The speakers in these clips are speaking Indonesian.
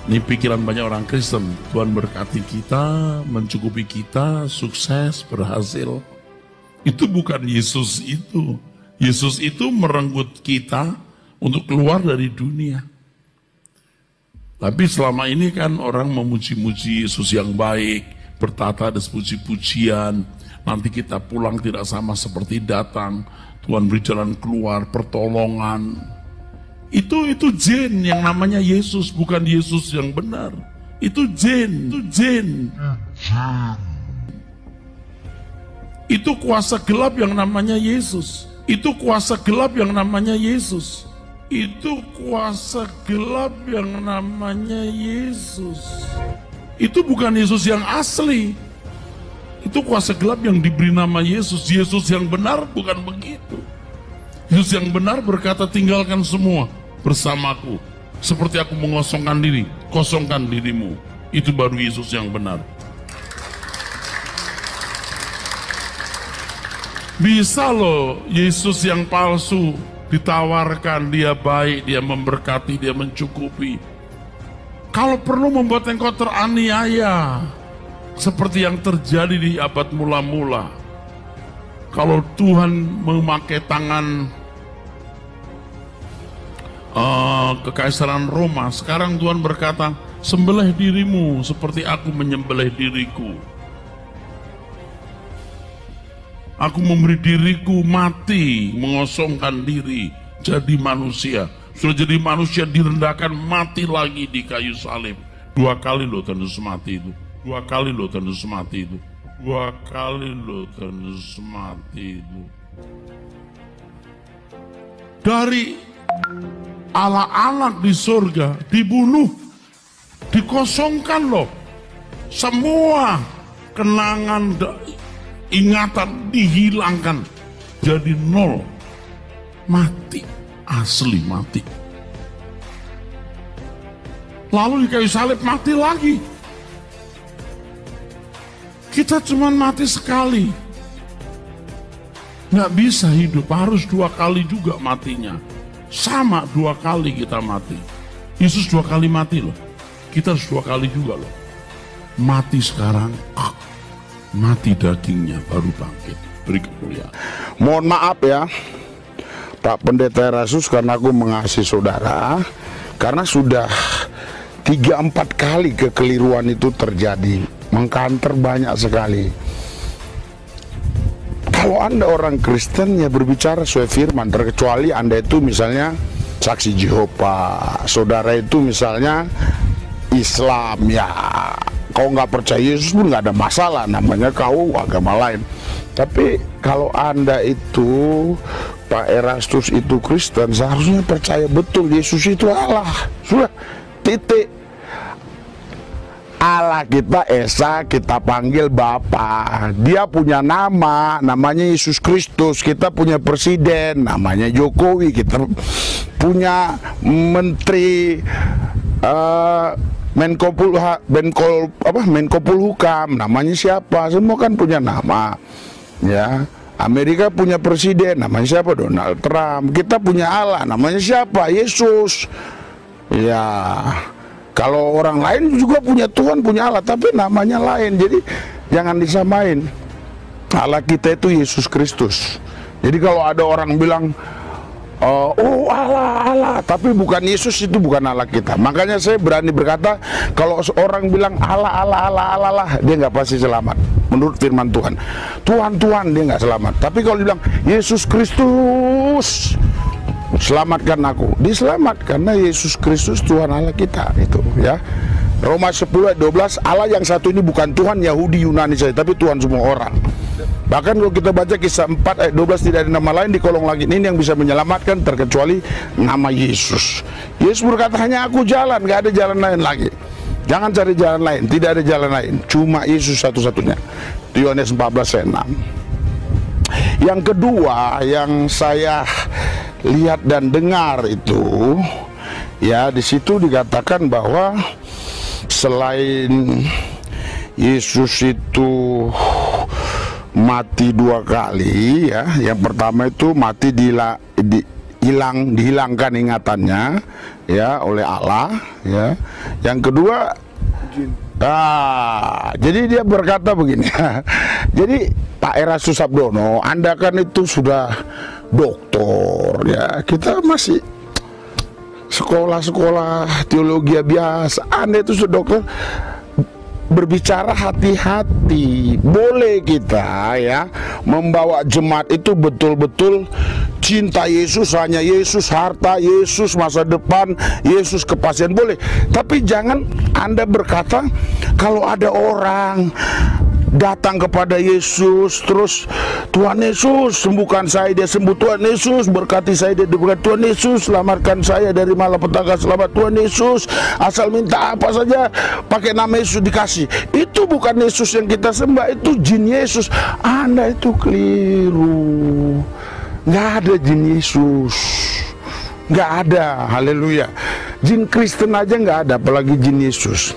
Ini pikiran banyak orang Kristen. Tuhan berkati kita, mencukupi kita, sukses, berhasil. Itu bukan Yesus itu. Yesus itu merenggut kita untuk keluar dari dunia. Tapi selama ini kan orang memuji-muji Yesus yang baik, bertata dan puji-pujian. Nanti kita pulang tidak sama seperti datang. Tuhan beri jalan keluar, pertolongan. Itu jin yang namanya Yesus, bukan Yesus yang benar. Itu jin. Itu kuasa gelap yang namanya Yesus. Itu kuasa gelap yang namanya Yesus. Itu kuasa gelap yang namanya Yesus. Itu bukan Yesus yang asli. Itu kuasa gelap yang diberi nama Yesus. Yesus yang benar bukan begitu. Yesus yang benar berkata, tinggalkan semua bersamaku. Seperti aku mengosongkan diri, kosongkan dirimu. Itu baru Yesus yang benar. Bisa loh Yesus yang palsu ditawarkan, dia baik, dia memberkati, dia mencukupi. Kalau perlu membuat engkau teraniaya, seperti yang terjadi di abad mula-mula. Kalau Tuhan memakai tangan kekaisaran Roma, sekarang Tuhan berkata, sembelih dirimu seperti aku menyembelih diriku. Aku memberi diriku mati, mengosongkan diri, jadi manusia. Sudah jadi manusia direndahkan, mati lagi di kayu salib. 2 kali loh tandus mati itu. 2 kali loh tandus mati itu. 2 kali loh tandus mati itu. Dari anak-anak di surga dibunuh, dikosongkan loh. Semua kenangan, ingatan dihilangkan, jadi nol. Mati, asli mati. Lalu di kayu salib mati lagi. Kita cuma mati sekali, nggak bisa hidup, harus 2 kali juga matinya. Sama 2 kali kita mati. Yesus 2 kali mati loh. Kita harus 2 kali juga loh. Mati sekarang, mati dagingnya baru bangkit. Beri kemuliaan. Mohon maaf ya Pak Pendeta Erastus, karena aku mengasihi saudara, karena sudah 3-4 kali kekeliruan itu terjadi, mengkanter banyak sekali. Kalau Anda orang Kristen ya berbicara sesuai firman, terkecuali Anda itu misalnya saksi Jehova, saudara itu misalnya Islam, ya kau nggak percaya Yesus pun nggak ada masalah, namanya kau agama lain. Tapi kalau Anda itu Pak Erastus itu Kristen, seharusnya percaya betul Yesus itu Allah. Sudah, titik. Allah kita Esa, kita panggil Bapa. Dia punya nama, namanya Yesus Kristus. Kita punya presiden, namanya Jokowi. Kita punya menteri Menko Polhukam, namanya siapa? Semua kan punya nama. Ya, Amerika punya presiden, namanya siapa? Donald Trump. Kita punya Allah, namanya siapa? Yesus. Ya. Kalau orang lain juga punya Tuhan, punya Allah, tapi namanya lain. Jadi jangan disamain. Allah kita itu Yesus Kristus. Jadi kalau ada orang bilang, oh Allah, tapi bukan Yesus, itu bukan Allah kita. Makanya saya berani berkata, kalau orang bilang Allah, dia nggak pasti selamat. Menurut firman Tuhan, Tuhan, dia nggak selamat. Tapi kalau dibilang Yesus Kristus, selamatkan aku, diselamatkan karena Yesus Kristus Tuhan Allah kita, itu ya. Roma 10 ayat 12, Allah yang satu ini bukan Tuhan Yahudi Yunani saja, tapi Tuhan semua orang. Bahkan kalau kita baca kisah 4 ayat 12, tidak ada nama lain di kolong langit ini yang bisa menyelamatkan terkecuali nama Yesus. Yesus berkata, hanya aku jalan, gak ada jalan lain lagi. Jangan cari jalan lain, tidak ada jalan lain, cuma Yesus satu-satunya. Yohanes 14 ayat 6. Yang kedua yang saya lihat dan dengar itu, ya, di situ dikatakan bahwa selain Yesus itu mati 2 kali, ya, yang pertama itu mati dihilangkan ingatannya ya oleh Allah ya. Yang kedua, jadi dia berkata begini. Jadi Pak Erastus Sabdono, Anda kan itu sudah doktor ya, kita masih sekolah teologi biasa. Anda itu sudah dokter, berbicara hati-hati. Boleh kita ya membawa jemaat itu betul-betul cinta Yesus, hanya Yesus, harta Yesus, masa depan Yesus, kepastian, boleh. Tapi jangan Anda berkata kalau ada orang datang kepada Yesus terus, Tuhan Yesus sembuhkan saya, dia sembuh, Tuhan Yesus berkati saya, dia diberkati, Tuhan Yesus selamatkan saya dari malapetaka, selamat Tuhan Yesus, asal minta apa saja pakai nama Yesus dikasih. Itu bukan Yesus yang kita sembah, itu jin Yesus. Anda itu keliru. Nggak ada jin Yesus, nggak ada. Haleluya. Jin Kristen aja nggak ada, apalagi jin Yesus.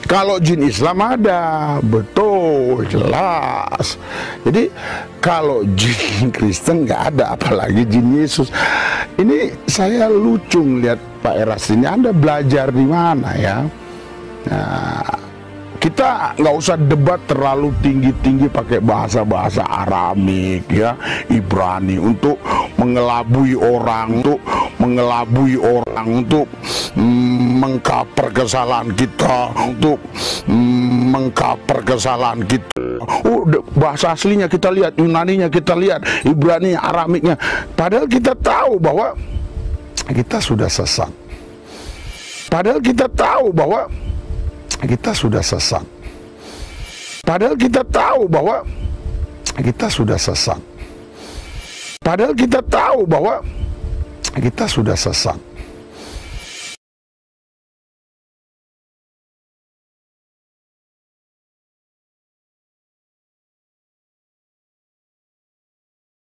Kalau jin Islam ada, betul, jelas. Jadi kalau jin Kristen nggak ada, apalagi jin Yesus. Ini saya lucu lihat Pak Eras ini. Anda belajar di mana ya? Nah, kita nggak usah debat terlalu tinggi-tinggi pakai bahasa-bahasa Aramik ya, Ibrani, untuk mengelabui orang, untuk mengcover kesalahan kita, untuk mengcover kesalahan kita. Bahasa aslinya kita lihat, Yunaninya kita lihat, Ibrani, Aramiknya. Padahal kita tahu bahwa kita sudah sesat. Padahal kita tahu bahwa kita sudah sesat. Padahal kita tahu bahwa kita sudah sesat. Padahal kita tahu bahwa kita sudah sesat.